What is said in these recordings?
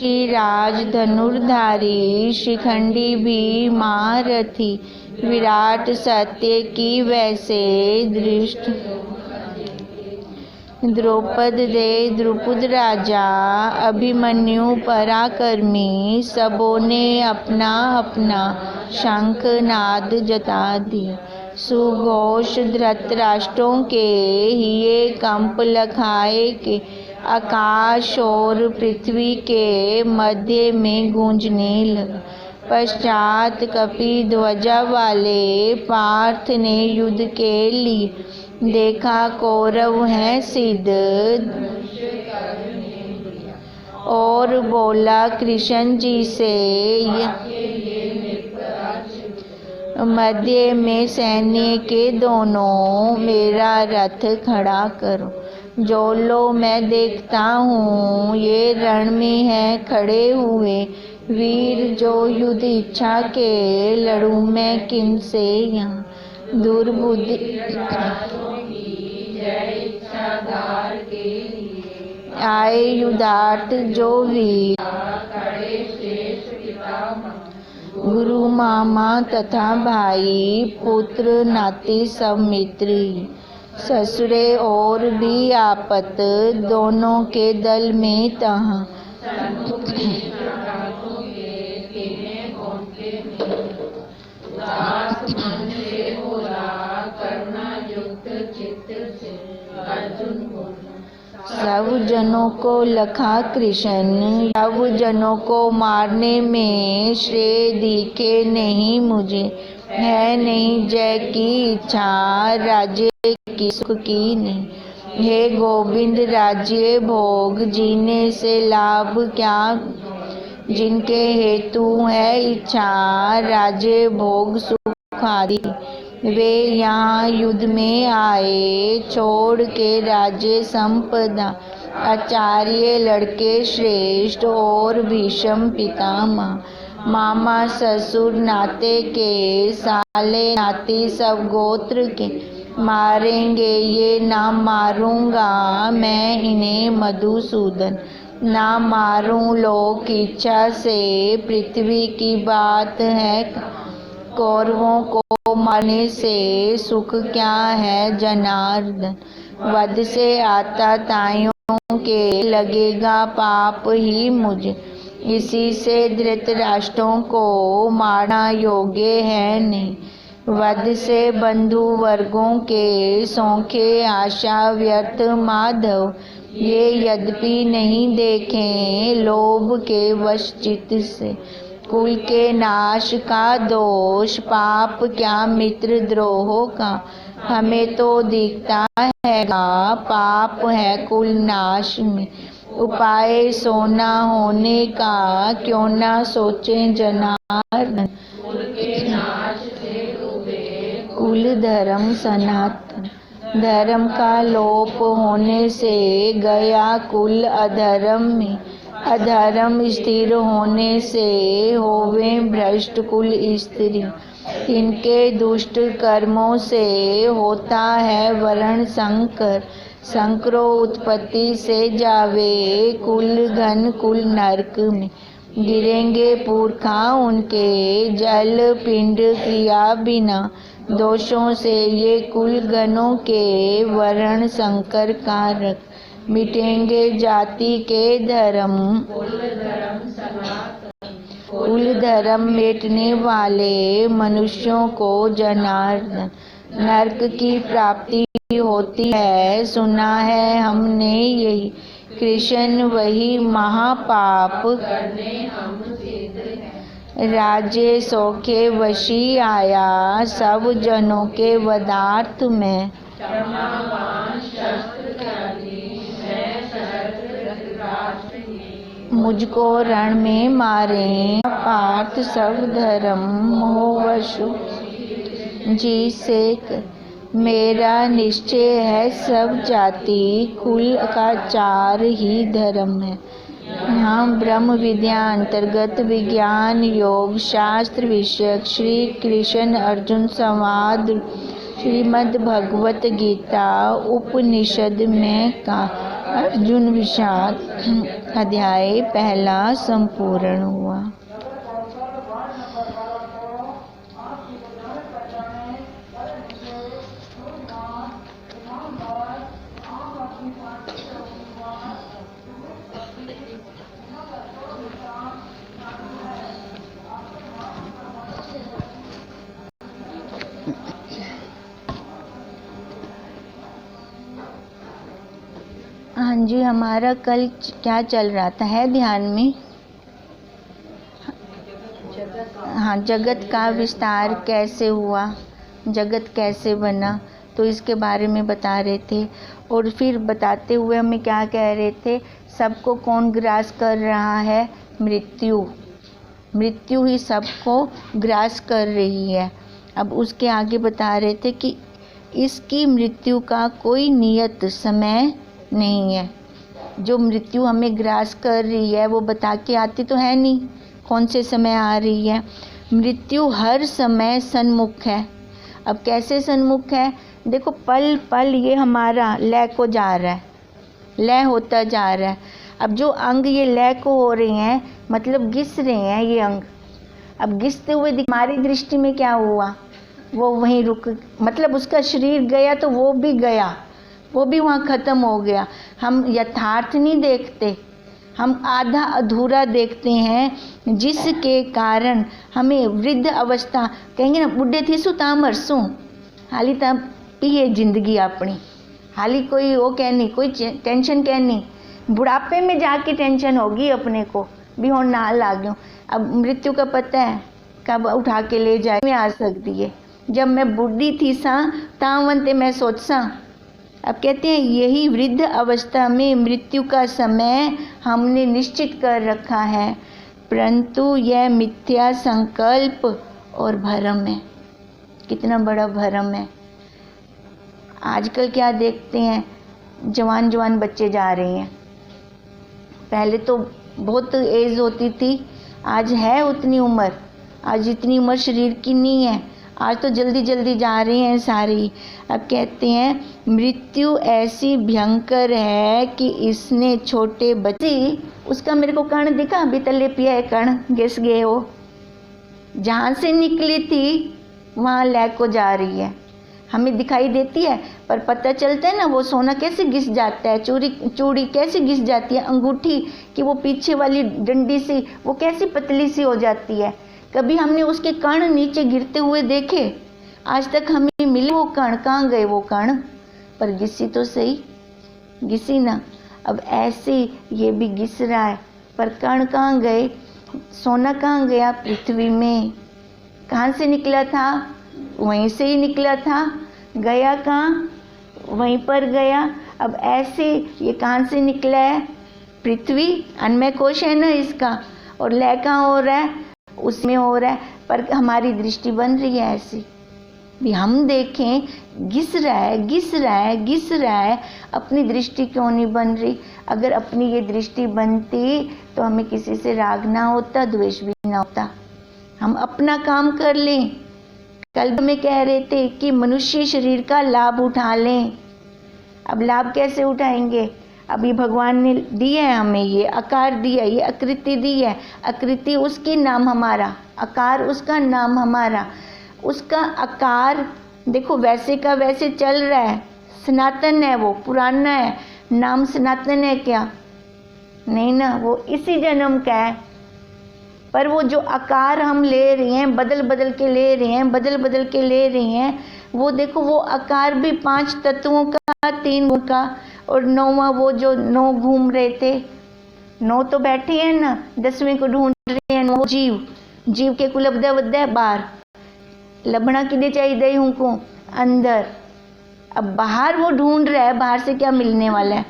ऋषिराज धनुर्धारी, शिखंडी भी महारथी, विराट सत्य की वैसे दृष्ट। द्रौपद दे द्रुपद राजा, अभिमन्यु पराक्रमी, सबों ने अपना अपना शंखनाद जता दिया। सुघोष धृतराष्ट्रों के हिये कंप लखाए के, आकाश और पृथ्वी के मध्य में गूंजने लगा। पश्चात कपि ध्वजा वाले पार्थ ने युद्ध के लिए देखा, कौरव हैं सिद्ध, और बोला कृष्ण जी से, मध्य में सैन्य के दोनों मेरा रथ खड़ा करो। जो लो मैं देखता हूँ, ये रण में है खड़े हुए वीर, जो युद्ध इच्छा के लड़ूं मैं किनसे यहाँ। दुर्बुद्धि आए युद्धार्थ जो वीर, गुरु मामा तथा भाई, पुत्र नाती सब मित्र, ससुरे और भी आपत, दोनों के दल में तहाँ। सब जनों को लखा कृष्ण, सब जनों को मारने में श्रेय दिखे नहीं मुझे। है नहीं जय की इच्छा, राज्य की सुख की नहीं। हे गोविंद राज्य भोग, जीने से लाभ क्या, जिनके हेतु है इच्छा, राज्य भोग सुख आदि। वे यहाँ युद्ध में आए, छोड़ के राज्य संपदा, आचार्य लड़के श्रेष्ठ और भीष्म पितामह। मामा ससुर नाते के, साले नाती सब गोत्र के, मारेंगे ये ना मारूंगा मैं इन्हें मधुसूदन। ना मारूं लोक इच्छा से, पृथ्वी की बात है, कौरवों को मारने से सुख क्या है जनार्दन। वध से आता ताइयों के, लगेगा पाप ही मुझे। इसी से धृतराष्ट्रों को मारना योग्य है नहीं। वध से बंधु वर्गों के, सौखे आशा व्यर्थ माधव। ये यद्यपि नहीं देखें लोभ के वश चित्त से, कुल के नाश का दोष, पाप क्या मित्र द्रोह का। हमें तो दिखता हैगा पाप है कुल नाश में, उपाय सोना होने का, क्यों ना सोचें जनार्दन। कुल धर्म सनातन, धर्म का लोप होने से गया कुल अधर्म में। अधर्म स्थिर होने से होवे भ्रष्ट कुल स्त्री। इनके दुष्ट कर्मों से होता है वर्ण संकर। संकरो उत्पत्ति से जावे कुल घन कुल नरक में। गिरेंगे पुरखा उनके, जल पिंड क्रिया बिना। दोषों से ये कुल गणों के, वर्ण संकर कारक। मिटेंगे जाति के धर्म, कुल धर्म मिटने वाले मनुष्यों को जनार्दन। नरक की प्राप्ति होती है, सुना है हमने यही। कृष्ण वही महापाप, राज्य सौखे वशी आया। सब जनों के वदार्थ में, मुझको रण में मारे। पार्थ सब धर्म मोहवशु जी से, मेरा निश्चय है सब जाति कुल का चार ही धर्म है। यहाँ ब्रह्म विद्या अंतर्गत विज्ञान योग शास्त्र विषयक श्री कृष्ण अर्जुन संवाद श्रीमद् भगवत गीता उपनिषद में का अर्जुन विषाद अध्याय पहला संपूर्ण हुआ। हाँ जी, हमारा कल क्या चल रहा था है ध्यान में? हाँ, जगत का विस्तार कैसे हुआ, जगत कैसे बना, तो इसके बारे में बता रहे थे। और फिर बताते हुए हमें क्या कह रहे थे, सबको कौन ग्रास कर रहा है? मृत्यु। मृत्यु ही सबको ग्रास कर रही है। अब उसके आगे बता रहे थे कि इसकी मृत्यु का कोई नियत समय नहीं है। जो मृत्यु हमें ग्रास कर रही है वो बता के आती तो है नहीं कौन से समय आ रही है। मृत्यु हर समय सन्मुख है। अब कैसे सन्मुख है? देखो, पल पल ये हमारा लय को जा रहा है, लय होता जा रहा है। अब जो अंग ये लय को हो रहे हैं, मतलब घिस रहे हैं ये अंग। अब घिसते हुए हमारी दृष्टि में क्या हुआ? वो वहीं रुक, मतलब उसका शरीर गया तो वो भी गया, वो भी वहाँ ख़त्म हो गया। हम यथार्थ नहीं देखते, हम आधा अधूरा देखते हैं, जिसके कारण हमें वृद्ध अवस्था, कहेंगे ना, बुढ़े थी सु ता मरसू, हाली ता पिए जिंदगी अपनी, हाली कोई वो कहनी, कोई टेंशन कहनी, बुढ़ापे में जाके टेंशन होगी अपने को भी हो ना लागू। अब मृत्यु का पता है कब उठा के ले जाए में आ सकती है। जब मैं बुढ़ी थी सा तावंते मैं सोच सा। अब कहते हैं यही वृद्ध अवस्था में मृत्यु का समय हमने निश्चित कर रखा है, परंतु यह मिथ्या संकल्प और भ्रम है। कितना बड़ा भ्रम है। आजकल क्या देखते हैं, जवान जवान बच्चे जा रहे हैं। पहले तो बहुत एज होती थी, आज है उतनी उम्र, आज इतनी उम्र शरीर की नहीं है, आज तो जल्दी जल्दी जा रहे हैं सारी। अब कहते हैं मृत्यु ऐसी भयंकर है कि इसने छोटे बच्चे, उसका मेरे को कण दिखा, अभी तले पिया है कण, घिस गए हो, जहाँ से निकली थी वहाँ लय को जा रही है। हमें दिखाई देती है पर पता चलता है ना, वो सोना कैसे घिस जाता है, चूड़ी कैसे घिस जाती है, अंगूठी कि वो पीछे वाली डंडी सी वो कैसी पतली सी हो जाती है। कभी हमने उसके कण नीचे गिरते हुए देखे? आज तक हमें मिले वो कण, कहाँ गए वो कण? पर घिसी तो सही, घिसी ना। अब ऐसे ये भी घिस रहा है, पर कण कहाँ गए? सोना कहाँ गया? पृथ्वी में। कहाँ से निकला था? वहीं से ही निकला था। गया कहाँ? वहीं पर गया। अब ऐसे ये कहाँ से निकला है? पृथ्वी, अन्नमय कोश है ना इसका, और लय कहाँ हो रहा है? उसमें हो रहा है। पर हमारी दृष्टि बन रही है ऐसी भी, हम देखें घिस रहा है, घिस रहा है, घिस रहा है, अपनी दृष्टि क्यों नहीं बन रही? अगर अपनी ये दृष्टि बनती तो हमें किसी से राग ना होता, द्वेष भी ना होता, हम अपना काम कर लें। कल में कह रहे थे कि मनुष्य शरीर का लाभ उठा लें। अब लाभ कैसे उठाएंगे? अभी भगवान ने दी है हमें, ये आकार दिया, ये आकृति दी है। आकृति उसकी, नाम हमारा, आकार उसका, नाम हमारा। उसका आकार देखो वैसे का वैसे चल रहा है, सनातन है, वो पुराना है। नाम सनातन है क्या? नहीं ना, वो इसी जन्म का है। पर वो जो आकार हम ले रहे हैं, बदल बदल के ले रहे हैं, बदल बदल के ले रहे हैं, वो देखो वो आकार भी 5 तत्वों का, 3 का, और 9वां वो जो 9 घूम रहे थे, 9 तो बैठे हैं ना, 10वें को ढूंढ रहे हैं। 9 जीव, जीव के कुल लबदा वद्दा बाहर, लबना किदे चाहिए उनको अंदर। अब बाहर वो ढूंढ रहा है, बाहर से क्या मिलने वाला है?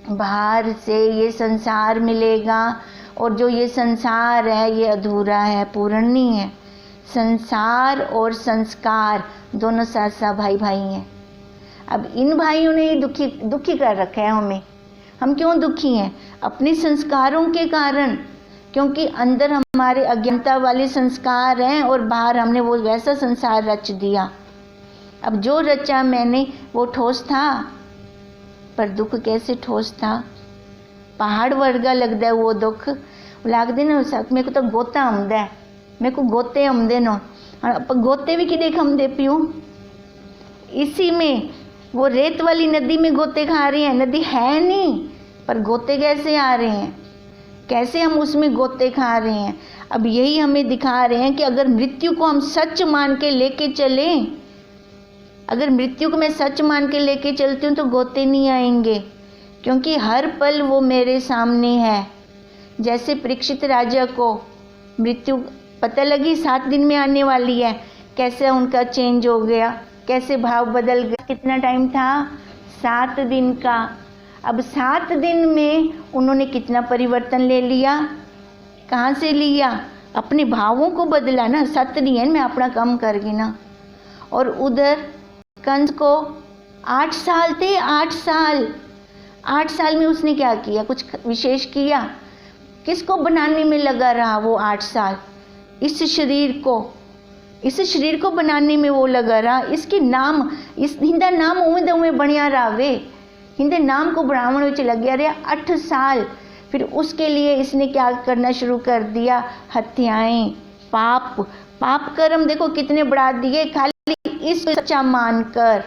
बाहर से ये संसार मिलेगा, और जो ये संसार है ये अधूरा है, पूर्ण नहीं है। संसार और संस्कार दोनों साथ साथ भाई भाई हैं। अब इन भाइयों ने दुखी कर रखा है हमें। हम क्यों दुखी हैं? अपने संस्कारों के कारण, क्योंकि अंदर हमारे अज्ञानता वाले संस्कार हैं और बाहर हमने वो वैसा संसार रच दिया। अब जो रचा मैंने वो ठोस था, पर दुख कैसे ठोस था, पहाड़ वर्गा लगता है वो दुख। लगते ना मेरे को तो गोता आमदा है, मेरे को गोते आमदे न, गोते भी कि खामदे पियो, इसी में वो रेत वाली नदी में गोते खा रहे हैं। नदी है नहीं पर गोते कैसे आ रहे हैं, कैसे हम उसमें गोते खा रहे हैं। अब यही हमें दिखा रहे हैं कि अगर मृत्यु को हम सच मान के लेके चलें, अगर मृत्यु को मैं सच मान के लेके चलती हूँ तो गोते नहीं आएंगे, क्योंकि हर पल वो मेरे सामने है। जैसे परीक्षित राजा को मृत्यु पता लगी 7 दिन में आने वाली है, कैसे उनका चेंज हो गया, कैसे भाव बदल गया। कितना टाइम था, 7 दिन का। अब 7 दिन में उन्होंने कितना परिवर्तन ले लिया, कहाँ से लिया, अपने भावों को बदला ना। सत्य नहीं है मैं अपना काम करगी ना। और उधर कंस को 8 साल थे, 8 साल, 8 साल में उसने क्या किया, कुछ विशेष किया, किसको बनाने में लगा रहा वो 8 साल, इस शरीर को बनाने में वो लगा रहा। इसके नाम, इस हिंदा नाम उमें उमें बनिया रावे, हिंदे नाम को बढ़ाने में लग गया रहा 8 साल। फिर उसके लिए इसने क्या करना शुरू कर दिया, हत्याएं, पाप कर्म देखो कितने बढ़ा दिए, खाली इस सच्चा मानकर।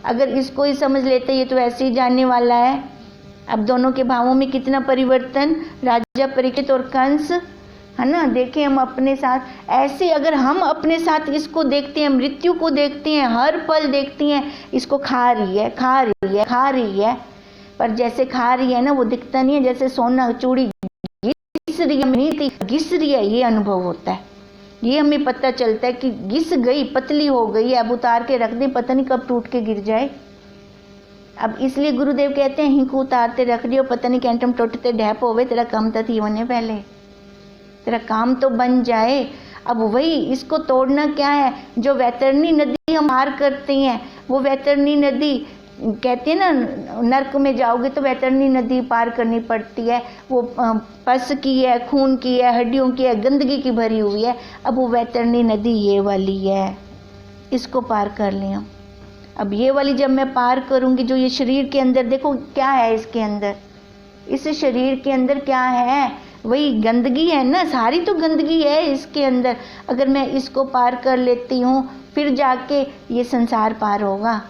अगर इसको ही समझ लेते ये तो ऐसे ही जाने वाला है। अब दोनों के भावों में कितना परिवर्तन, राजा परीक्षित और कंस, है ना। देखें हम अपने साथ ऐसे, अगर हम अपने साथ इसको देखते हैं, मृत्यु को देखते हैं, हर पल देखती हैं इसको खा रही है, पर जैसे खा रही है ना वो दिखता नहीं है, जैसे सोना चूड़ी घिस रही है, ये अनुभव होता है। ये हमें पता चलता है कि घिस गई, पतली हो गई है, अब उतार के रख दे, पता नहीं कब टूट के गिर जाए। अब इसलिए गुरुदेव कहते हैं हिंकू उतारते रख दियो, पता नहीं कैंटम टूटते ढैप होवे, तेरा काम तो थी होने पहले, तेरा काम तो बन जाए। अब वही इसको तोड़ना क्या है, जो वैतरणी नदी हम पार करते हैं, वो वैतरणी नदी कहते हैं ना, नर्क में जाओगे तो वैतरणी नदी पार करनी पड़ती है। वो पस की है, खून की है, हड्डियों की है, गंदगी की भरी हुई है। अब वो वैतरणी नदी ये वाली है, इसको पार कर लिया। अब ये वाली जब मैं पार करूंगी, जो ये शरीर के अंदर देखो क्या है, इसके अंदर, इस शरीर के अंदर क्या है, वही गंदगी है ना, सारी तो गंदगी है इसके अंदर। अगर मैं इसको पार कर लेती हूँ फिर जाके ये संसार पार होगा,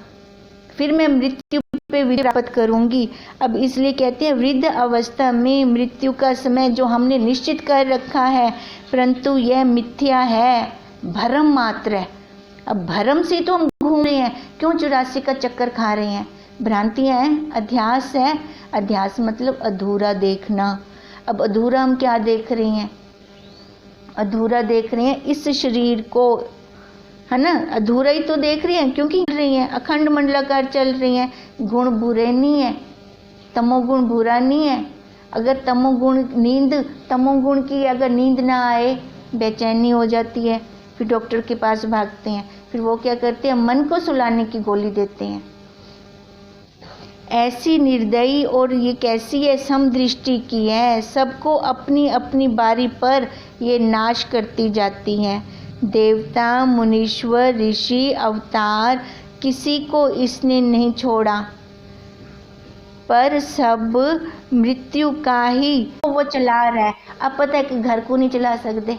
फिर मैं मृत्यु पे विजय प्राप्त करूंगी। अब इसलिए कहते हैं वृद्ध अवस्था में मृत्यु का समय जो हमने निश्चित कर रखा है, परंतु यह मिथ्या है, भ्रम मात्र है। अब भ्रम से तो हम घूम रहे हैं, क्यों 84 का चक्कर खा रहे हैं, भ्रांतियां हैं, अध्यास है। अध्यास मतलब अधूरा देखना। अब अधूरा हम क्या देख रहे हैं, अधूरा देख रहे हैं इस शरीर को, है ना, अधूरा ही तो देख रहे हैं, क्योंकि रही हैं अखंड मंडलाकार चल रही हैं। गुण बुरे नहीं है, तमोगुण बुरा नहीं है। अगर तमोगुण नींद, तमोगुण की अगर नींद ना आए, बेचैनी हो जाती है, फिर डॉक्टर के पास भागते हैं, फिर वो क्या करते हैं, मन को सुलाने की गोली देते हैं। ऐसी निर्दयी और ये कैसी है समदृष्टि की है, सबको अपनी अपनी बारी पर ये नाश करती जाती हैं। देवता, मुनीश्वर, ऋषि, अवतार, किसी को इसने नहीं छोड़ा, पर सब मृत्यु का ही वो चला रहा है। अब पता है कि घर को नहीं चला सकते,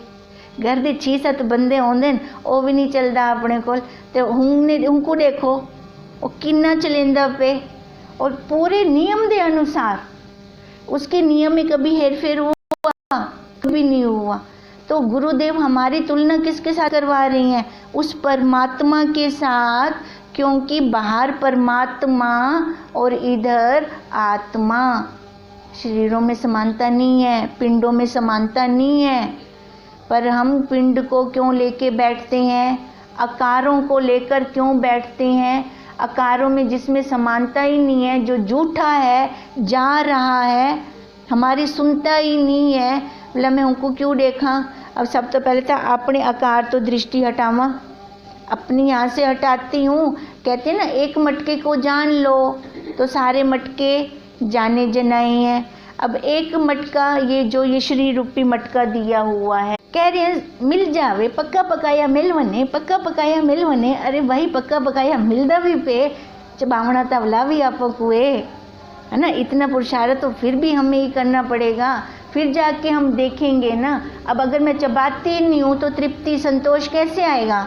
घर दे 6-7 बंदे होंदे न, वो भी नहीं चलता अपने को, तो उनको देखो वो किन्ना चलेंदा पे, और पूरे नियम दे अनुसार, उसके नियम में कभी हेरफेर हुआ, कभी नहीं हुआ। तो गुरुदेव हमारी तुलना किसके साथ करवा रही हैं, उस परमात्मा के साथ, क्योंकि बाहर परमात्मा और इधर आत्मा, शरीरों में समानता नहीं है, पिंडों में समानता नहीं है। पर हम पिंड को क्यों लेके बैठते हैं, आकारों को लेकर क्यों बैठते हैं, आकारों में जिसमें समानता ही नहीं है, जो झूठा है, जा रहा है, हमारी सुनता ही नहीं है, बोला मैं उनको क्यों देखा। अब सब तो पहले था अपने आकार तो दृष्टि हटावा, अपनी यहाँ से हटाती हूँ। कहते हैं ना एक मटके को जान लो तो सारे मटके जाने जनाए हैं। अब एक मटका, ये जो ये शरीर रूपी मटका दिया हुआ है, कह रहे हैं मिल जावे, पक्का पकाया मिल वने, पक्का पकाया मिल वने। अरे भाई पक्का पकाया मिलदा भी पे, चबावना तवला भी आप कुए, है ना। इतना पुरुषार्थ तो फिर भी हमें ही करना पड़ेगा, फिर जाके हम देखेंगे ना। अब अगर मैं चबाती नहीं हूँ तो तृप्ति संतोष कैसे आएगा,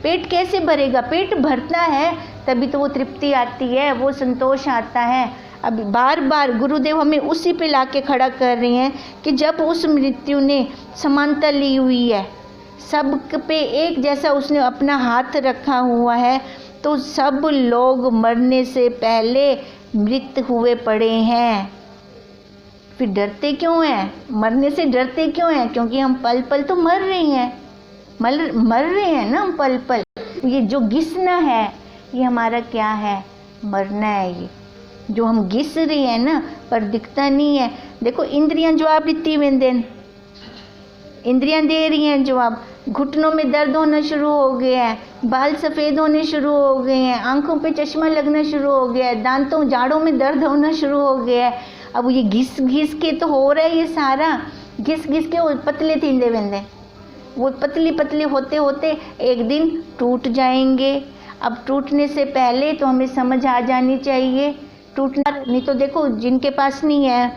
पेट कैसे भरेगा। पेट भरता है तभी तो वो तृप्ति आती है, वो संतोष आता है। अब बार बार गुरुदेव हमें उसी पे लाके खड़ा कर रहे हैं कि जब उस मृत्यु ने समानता ली हुई है, सब पे एक जैसा उसने अपना हाथ रखा हुआ है, तो सब लोग मरने से पहले मृत हुए पड़े हैं। फिर डरते क्यों हैं, मरने से डरते क्यों हैं? क्योंकि हम पल पल तो मर रहे हैं, मर रहे हैं ना हम पल पल। ये जो घिसना है ये हमारा क्या है, मरना है। ये जो हम घिस रहे हैं ना, पर दिखता नहीं है। देखो इंद्रियां जवाब देती वेंदेन, इंद्रियां दे रही हैं जवाब। घुटनों में दर्द होना शुरू हो गया है, बाल सफ़ेद होने शुरू हो गए हैं, आंखों पे चश्मा लगना शुरू हो गया है, दांतों जाड़ों में दर्द होना शुरू हो गया है। अब ये घिस घिस के तो हो रहा है, ये सारा घिस घिस के वो पतले थींदे वेंदे, वो पतली पतली होते होते एक दिन टूट जाएंगे। अब टूटने से पहले तो हमें समझ आ जानी चाहिए, टूटना नहीं तो देखो जिनके पास नहीं है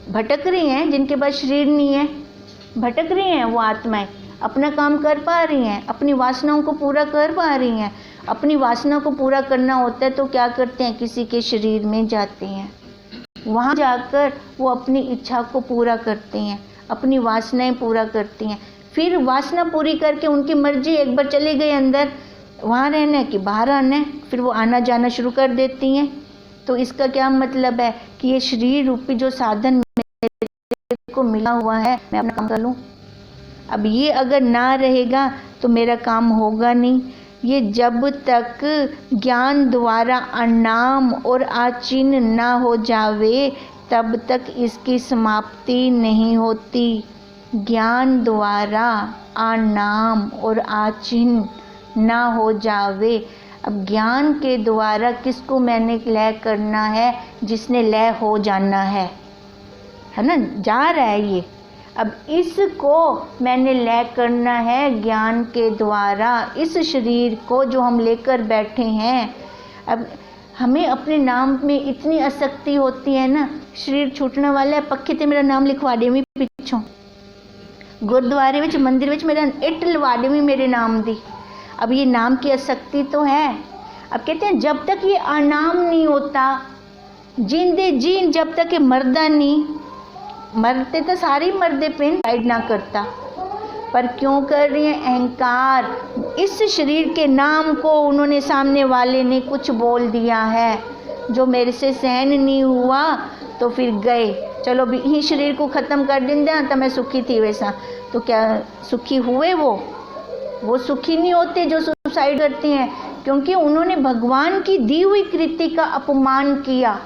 भटक रही हैं, जिनके पास शरीर नहीं है भटक रही हैं, वो आत्माएं अपना काम कर पा रही हैं, अपनी वासनाओं को पूरा कर पा रही हैं। अपनी वासना को पूरा करना होता है तो क्या करते हैं, किसी के शरीर में जाते हैं, वहाँ जाकर वो अपनी इच्छा को पूरा करते हैं, अपनी वासनाएं पूरा करती हैं। फिर वासना पूरी करके उनकी मर्जी, एक बार चले गए अंदर, वहाँ रहना है कि बाहर आना है, फिर वो आना जाना शुरू कर देती हैं। तो इसका क्या मतलब है कि ये शरीर रूपी जो साधन मेरे को मिला हुआ है, मैं अपना काम कर लूँ। अब ये अगर ना रहेगा तो मेरा काम होगा नहीं। ये जब तक ज्ञान द्वारा अनाम और आचिन्ह ना हो जावे तब तक इसकी समाप्ति नहीं होती। ज्ञान द्वारा अनाम और आचिन्ह ना हो जावे। अब ज्ञान के द्वारा किसको मैंने लय करना है, जिसने लय हो जाना है ना, जा रहा है ये। अब इसको मैंने लय करना है ज्ञान के द्वारा, इस शरीर को जो हम लेकर बैठे हैं। अब हमें अपने नाम में इतनी आसक्ति होती है ना, शरीर छूटने वाला है, पक्के ते मेरा नाम लिखवा दे मैं पिछों, गुरुद्वारे विच मंदिर विच मेरा इट लवा दे मेरे नाम दी। अब ये नाम की आसक्ति तो है। अब कहते हैं जब तक ये अनाम नहीं होता, जिंदे जीन जब तक ये मरदा नहीं, मरते तो सारे मरदे पिन साइड ना करता, पर क्यों कर रही हैं, अहंकार। इस शरीर के नाम को उन्होंने, सामने वाले ने कुछ बोल दिया है जो मेरे से सहन नहीं हुआ, तो फिर गए, चलो भी ही शरीर को ख़त्म कर देंगे तो मैं सुखी थी वैसा। तो क्या सुखी हुए वो सुखी नहीं होते जो सुसाइड करते हैं, क्योंकि उन्होंने भगवान की दी हुई कृति का अपमान किया,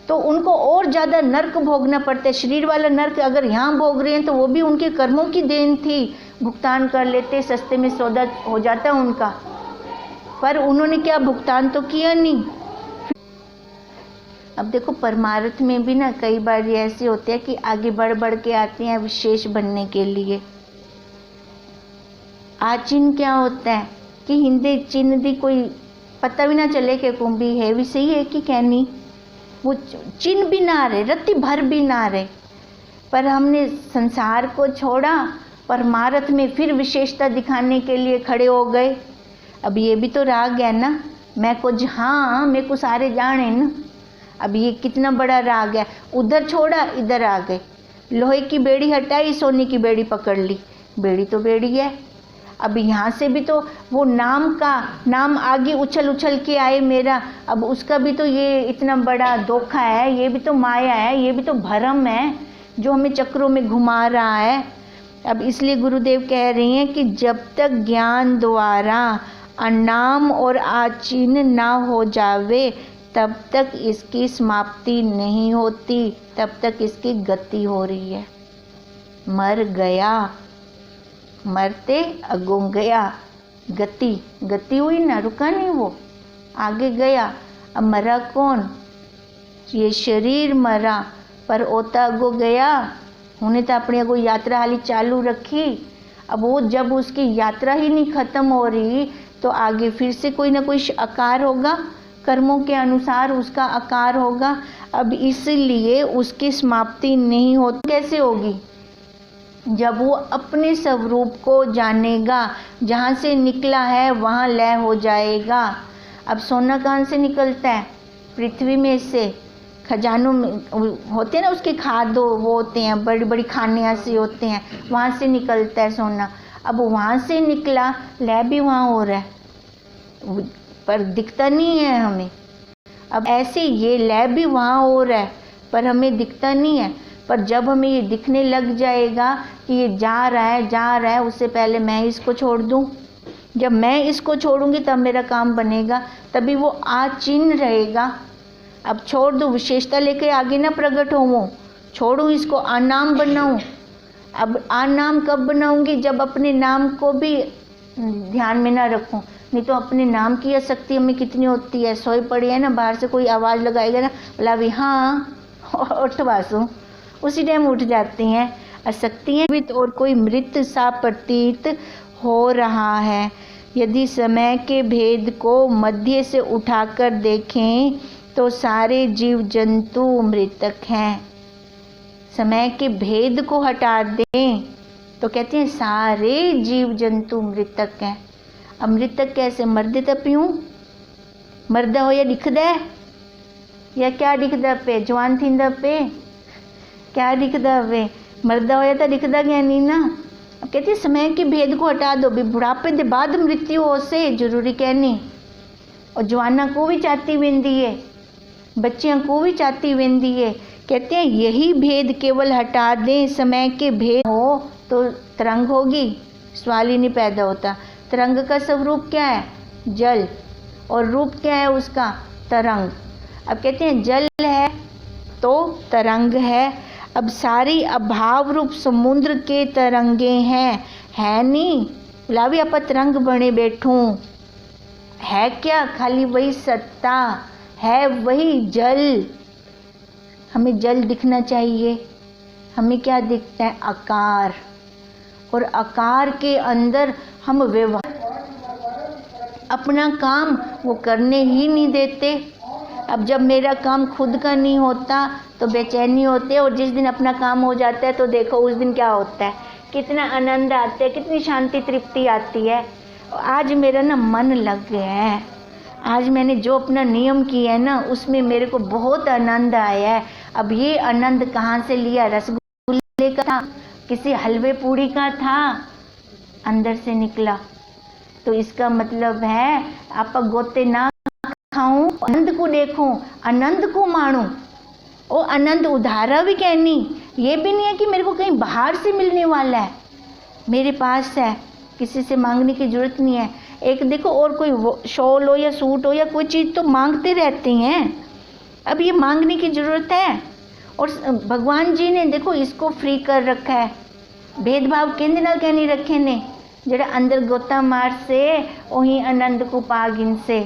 तो उनको और ज़्यादा नर्क भोगना पड़ता है। शरीर वाला नर्क अगर यहाँ भोग रहे हैं तो वो भी उनके कर्मों की देन थी, भुगतान कर लेते, सस्ते में सौदा हो जाता उनका, पर उन्होंने क्या भुगतान तो किया नहीं। अब देखो परमार्थ में भी ना कई बार ये ऐसे होते हैं कि आगे बढ़ के आते हैं विशेष बनने के लिए। आचिन्ह क्या होता है कि हिंदे चिन्ह दी कोई पता भी ना चले कि कुंभी है भी सही है कि क्या नहीं, वो चिन्ह भी ना रहे, रत्ती भर भी ना रहे, पर हमने संसार को छोड़ा, परमार्थ में फिर विशेषता दिखाने के लिए खड़े हो गए। अब ये भी तो राग है ना, मैं को हाँ मेरे को सारे जाने ना। अब ये कितना बड़ा राग है, उधर छोड़ा इधर आ गए, लोहे की बेड़ी हटाई सोने की बेड़ी पकड़ ली, बेड़ी तो बेड़ी है। अब यहाँ से भी तो वो नाम का नाम आगे उछल के आए मेरा, अब उसका भी तो ये इतना बड़ा धोखा है, ये भी तो माया है, ये भी तो भ्रम है जो हमें चक्रों में घुमा रहा है। अब इसलिए गुरुदेव कह रहे हैं कि जब तक ज्ञान द्वारा अनाम और आचिन्ह ना हो जावे तब तक इसकी समाप्ति नहीं होती, तब तक इसकी गति हो रही है। मर गया, मरते अगो गया, गति हुई ना, रुका नहीं, वो आगे गया। अब मरा कौन, ये शरीर मरा, पर ओता अगो गया, उन्हें तो अपनी अगो यात्रा हाली चालू रखी। अब वो जब उसकी यात्रा ही नहीं ख़त्म हो रही तो आगे फिर से कोई ना कोई आकार होगा, कर्मों के अनुसार उसका आकार होगा। अब इसलिए उसकी समाप्ति नहीं होती। कैसे होगी? जब वो अपने स्वरूप को जानेगा, जहाँ से निकला है वहाँ लय हो जाएगा। अब सोना कहाँ से निकलता है? पृथ्वी में से, खजानों में होते हैं ना, उसके खाद वो होते हैं, बड़ी बड़ी खाने ऐसे होते हैं, वहाँ से निकलता है सोना। अब वहाँ से निकला, लय भी वहाँ हो रहा है पर दिखता नहीं है हमें। अब ऐसे ये लय भी वहाँ हो रहा है पर हमें दिखता नहीं है। पर जब हमें ये दिखने लग जाएगा कि ये जा रहा है, उससे पहले मैं इसको छोड़ दूँ। जब मैं इसको छोड़ूंगी तब मेरा काम बनेगा, तभी वो आचिन्ह रहेगा। अब छोड़ दूँ, विशेषता लेके आगे ना प्रकट हो, वो छोड़ूँ, इसको अनाम बनाऊँ। अब अनाम कब बनाऊंगी? जब अपने नाम को भी ध्यान में ना रखूं। नहीं तो अपने नाम की आसक्ति हमें कितनी होती है। सोई पड़ी है ना, बाहर से कोई आवाज़ लगाएगा ना, बोला भी हाँ उठ वासु, उसी टाइम उठ जाती हैं आसक्तियाँ। और कोई मृत सा प्रतीत हो रहा है। यदि समय के भेद को मध्य से उठाकर देखें तो सारे जीव जंतु मृतक हैं। समय के भेद को हटा दें तो कहते हैं सारे जीव जंतु मृतक हैं। अब मृतक कैसे? मरदे तो प्यूं मरदा हो या दिखदा है या क्या दिखदा पे? जवान थींदा पे क्या दिखदा वे? मरदा हो या तो दिखदा क्या नहीं ना। अब कहते हैं समय के भेद को हटा दो भी, बुढ़ापे के बाद मृत्यु हो से जरूरी कहनी। और जवाना को भी चाहती वेंदी है, बच्चियां को भी चाहती वेंदी है। कहते हैं यही भेद केवल हटा दें, समय के भेद हो तो तरंग होगी, सवाल ही नहीं पैदा होता। तरंग का स्वरूप क्या है? जल, और रूप क्या है उसका? तरंग। अब कहते हैं जल है तो तरंग है। अब सारी अभाव रूप समुद्र के तरंगे हैं, है नहीं? लावी आप तरंग बने बैठूं, है क्या? खाली वही सत्ता है, वही जल। हमें जल दिखना चाहिए। हमें क्या दिखता है? आकार। और आकार के अंदर हम व्यवहार, अपना काम वो करने ही नहीं देते। अब जब मेरा काम खुद का नहीं होता तो बेचैनी होते, और जिस दिन अपना काम हो जाता है तो देखो उस दिन क्या होता है, कितना आनंद आता है, कितनी शांति तृप्ति आती है। आज मेरा ना मन लग गया है, आज मैंने जो अपना नियम किया है ना उसमें मेरे को बहुत आनंद आया है। अब ये आनंद कहाँ से लिया? रसगुल्ले का था, किसी हलवे पूड़ी का था, अंदर से निकला। तो इसका मतलब है आप गोते ना खाऊं, आनंद को देखूं, आनंद को मानूं। और आनंद उधारा भी कहनी, ये भी नहीं है कि मेरे को कहीं बाहर से मिलने वाला है, मेरे पास है, किसी से मांगने की जरूरत नहीं है। एक देखो, और कोई शॉल हो या सूट हो या कोई चीज़ तो मांगते रहते हैं, अब ये मांगने की ज़रूरत है। और भगवान जी ने देखो इसको फ्री कर रखा है। भेदभाव कहने नाल कह नहीं रखे ने, जरा अंदर गोता मार से वही आनंद को पाग इनसे।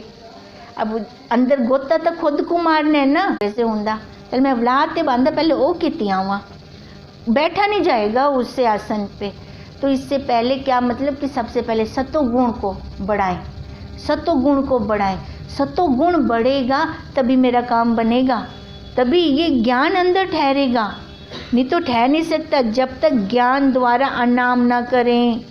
अब अंदर गोता तो खुद को मारने है ना, जैसे हुंदा चल मैं औलाद ते बांधा पहले वो की आवा, बैठा नहीं जाएगा उससे आसन पे। तो इससे पहले क्या मतलब कि सबसे पहले सत्वगुण को बढ़ाएं, सत्वगुण को बढ़ाएं। सत्वगुण बढ़ेगा तभी मेरा काम बनेगा, तभी ये ज्ञान अंदर ठहरेगा, नहीं तो ठहर नहीं सकता जब तक ज्ञान द्वारा अनाम ना करें।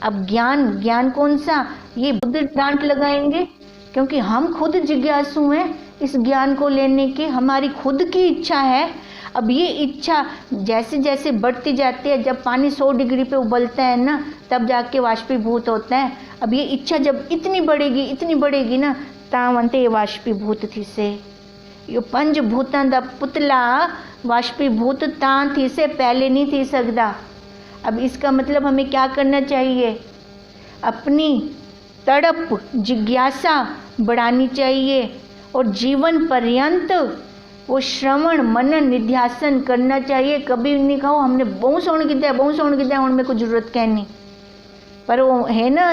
अब ज्ञान कौन सा? ये बुद्ध डांट लगाएंगे क्योंकि हम खुद जिज्ञासु हैं इस ज्ञान को लेने की, हमारी खुद की इच्छा है। अब ये इच्छा जैसे जैसे बढ़ती जाती है, जब पानी 100 डिग्री पे उबलता है ना तब जाके वाष्पीभूत होता है। अब ये इच्छा जब इतनी बढ़ेगी ना तावंते ये वाष्पीभूत थी से, यो पंच भूतां दा पुतला वाष्पीभूत तां थी से पहले नहीं थी सकता। अब इसका मतलब हमें क्या करना चाहिए? अपनी तड़प जिज्ञासा बढ़ानी चाहिए और जीवन पर्यंत वो श्रवण मनन निध्यासन करना चाहिए। कभी नहीं कहो हमने बहुत सोण किया, हुण मेरे को जरूरत कहनी, पर वो है ना